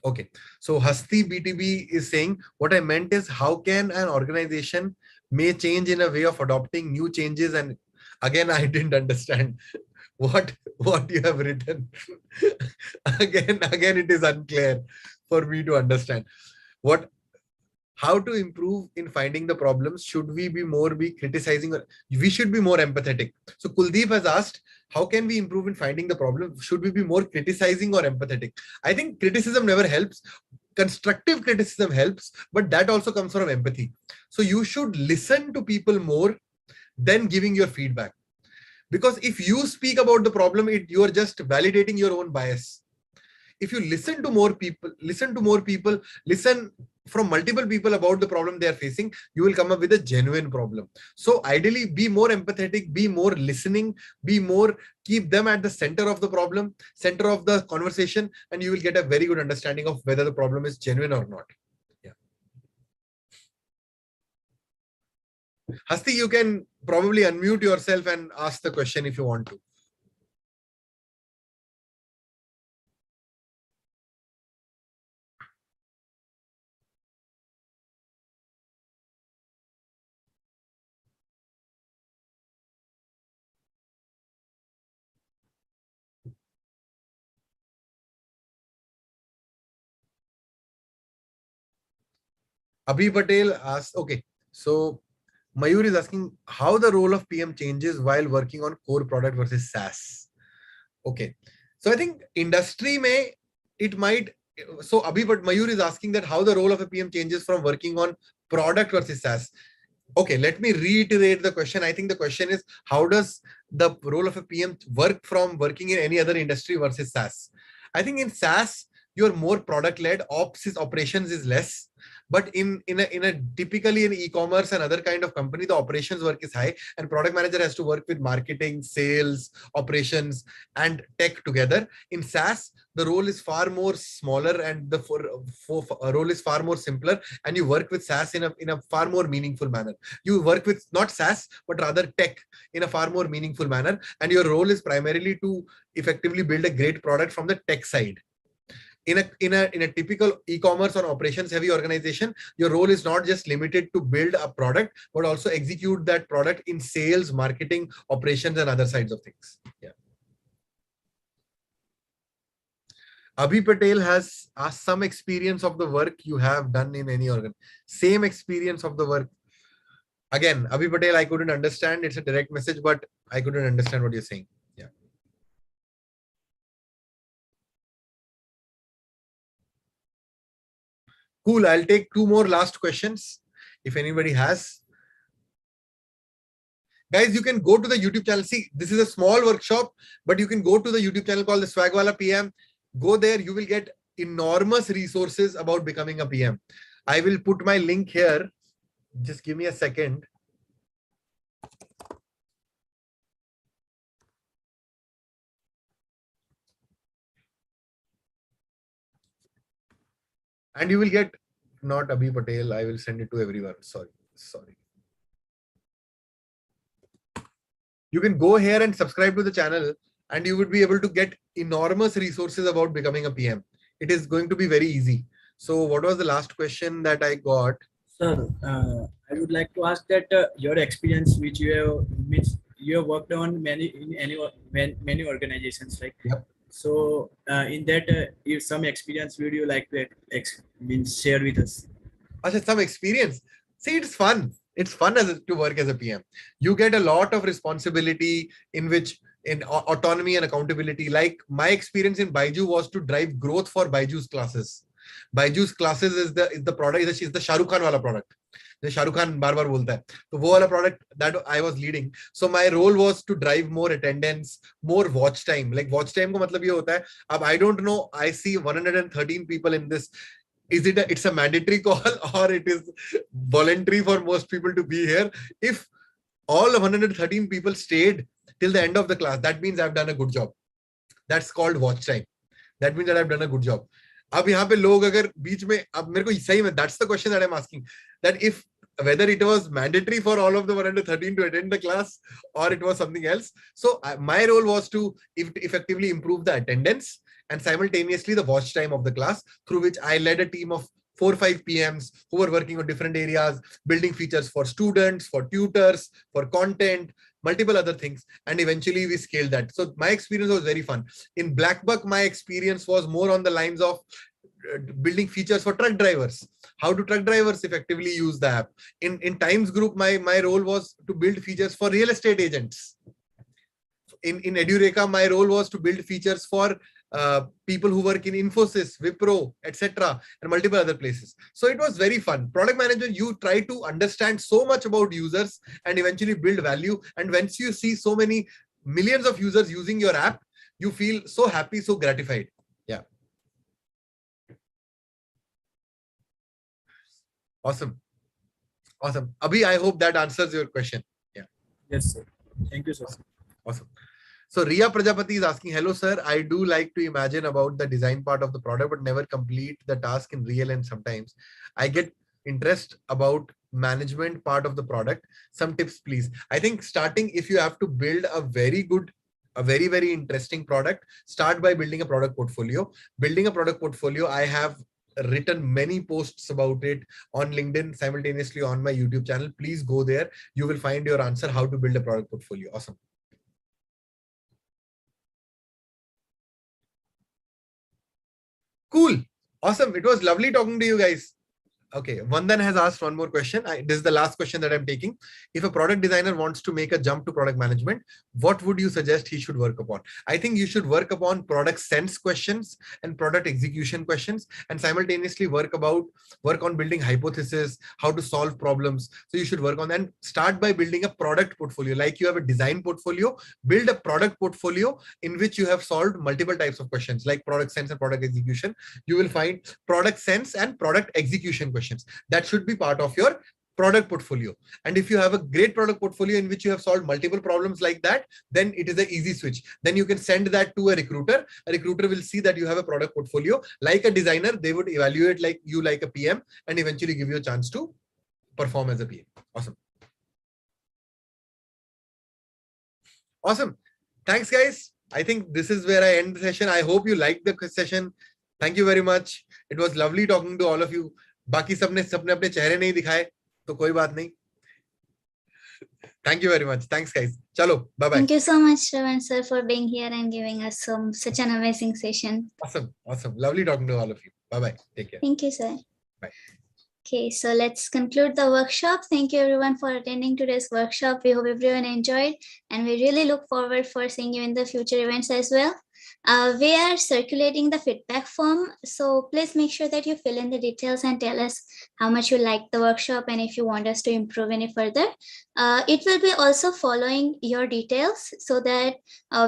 Okay. So Hasti BTB is saying, what I meant is how can an organization may change in a way of adopting new changes? And again, I didn't understand what you have written. again, it is unclear for me to understand. How to improve in finding the problems? Should we be criticizing, or we should be more empathetic? So Kuldeep has asked, how can we improve in finding the problem? Should we be more criticizing or empathetic? I think criticism never helps. Constructive criticism helps, but that also comes from empathy. So you should listen to people more than giving your feedback. Because if you speak about the problem, you are just validating your own bias. If you listen to more people, listen from multiple people about the problem they are facing, you will come up with a genuine problem. So ideally, be more empathetic, be more listening, keep them at the center of the problem, center of the conversation, and you will get a very good understanding of whether the problem is genuine or not. Yeah. Hasti, you can probably unmute yourself and ask the question if you want to. Abhi Patel asks, okay, so Mayur is asking how the role of PM changes while working on core product versus SaaS. Okay, so I think industry may, it might, so Mayur is asking that how the role of a PM changes from working on product versus SaaS. Okay, let me reiterate the question. I think the question is, how does the role of a PM work from working in any other industry versus SaaS? I think in SaaS, you're more product led, operations is less. But in a typically in e-commerce and other kind of company, the operations work is high, and product manager has to work with marketing, sales, operations, and tech together. In SaaS, the role is far more smaller, and the role is far more simpler, and you work with SaaS in a far more meaningful manner. You work with not SaaS, but rather tech in a far more meaningful manner, and your role is primarily to effectively build a great product from the tech side. In a typical e-commerce or operations heavy organization, your role is not just limited to build a product, but also execute that product in sales, marketing, operations, and other sides of things. Yeah. Abhi Patel has asked some experience of the work you have done in any organ. Same experience of the work. Again, Abhi Patel, I couldn't understand. It's a direct message, but I couldn't understand what you're saying. Yeah. Cool. I'll take two more last questions if anybody has. Guys, you can go to the YouTube channel. See, this is a small workshop, but you can go to the YouTube channel called the Swagwala PM. Go there. You will get enormous resources about becoming a PM. I will put my link here. Just give me a second. And you will get not Abhi Patel. I will send it to everyone. Sorry. You can go here and subscribe to the channel, and you would be able to get enormous resources about becoming a PM. It is going to be very easy. So what was the last question that I got? Sir, I would like to ask that your experience, which you have worked on many organizations, like. Yep. So in that, if some experience, would you like to share with us? Some experience. See, it's fun. It's fun to work as a PM. You get a lot of responsibility in autonomy and accountability. Like my experience in BYJU'S was to drive growth for BYJU'S classes. BYJU'S classes is the product, is the Shah Rukh Khan wala product. The Shah Rukh Khan bar bolta hai. So wo wala product that I was leading. So my role was to drive more attendance, more watch time. Like watch time ko matlab ye hota hai. Ab I don't know. I see 113 people in this. It's a mandatory call or it is voluntary for most people to be here? If all 113 people stayed till the end of the class, that means I've done a good job. That's called watch time. That means that I've done a good job. अब यहाँ पे लोग अगर बीच में अब मेरे को सही में that's the question that I'm asking, that if whether it was mandatory for all of the 113 to attend the class or it was something else. So my role was to effectively improve the attendance and simultaneously the watch time of the class, through which I led a team of 4 or 5 PMs who were working on different areas, building features for students, for tutors, for content, multiple other things. And eventually we scaled that. So my experience was very fun. In Blackbuck, my experience was more on the lines of building features for truck drivers. How do truck drivers effectively use the app? In Times Group, my role was to build features for real estate agents. In Edureka, my role was to build features for people who work in Infosys, Wipro, etc., and multiple other places. So it was very fun. Product manager, you try to understand so much about users and eventually build value. And once you see so many millions of users using your app, you feel so happy, so gratified. Yeah. Awesome. Abhi, I hope that answers your question. Yeah. Yes, sir. Thank you, sir. Awesome. So Riya Prajapati is asking, hello, sir. I do like to imagine about the design part of the product, but never complete the task in real. And sometimes I get interest about management part of the product. Some tips, please. I think starting, if you have to build a very, very interesting product, start by building a product portfolio. Building a product portfolio, I have written many posts about it on LinkedIn, simultaneously on my YouTube channel. Please go there. You will find your answer how to build a product portfolio. Awesome. Cool. Awesome. It was lovely talking to you guys. Okay, Vandan has asked one more question. This is the last question that I'm taking. If a product designer wants to make a jump to product management, what would you suggest he should work upon? I think you should work upon product sense questions and product execution questions, and simultaneously work on building hypotheses, how to solve problems. So you should work on that and start by building a product portfolio. Like you have a design portfolio, build a product portfolio in which you have solved multiple types of questions like product sense and product execution. You will find product sense and product execution questions. questions. That should be part of your product portfolio. And if you have a great product portfolio in which you have solved multiple problems like that, then it is an easy switch. Then you can send that to a recruiter. A recruiter will see that you have a product portfolio. Like a designer, they would evaluate like you like a PM and eventually give you a chance to perform as a PM. Awesome. Awesome. Thanks, guys. I think this is where I end the session. I hope you liked the session. Thank you very much. It was lovely talking to all of you. बाकी सबने अपने चेहरे नहीं दिखाए तो कोई बात नहीं. Thank you very much. Thanks, guys. Chalo, bye bye. Thank you so much, Shravan sir, for being here and giving us such an amazing session. Awesome. Awesome. Lovely talking to all of you. Bye bye. Take care. Thank you, sir. Bye. Okay, so let's conclude the workshop. Thank you everyone for attending today's workshop. We hope everyone enjoyed, and we really look forward for seeing you in the future events as well. We are circulating the feedback form, so please make sure that you fill in the details and tell us how much you liked the workshop and if you want us to improve any further. It will be also following your details so that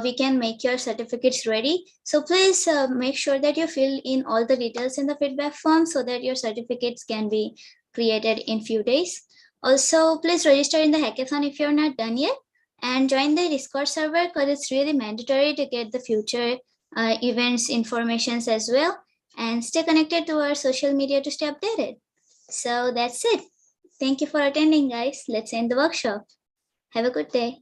we can make your certificates ready. So please make sure that you fill in all the details in the feedback form so that your certificates can be created in few days. Also, please register in the hackathon if you're not done yet, and join the Discord server because it's really mandatory to get the future events informations as well, and stay connected to our social media to stay updated. So that's it. Thank you for attending, guys. Let's end the workshop. Have a good day.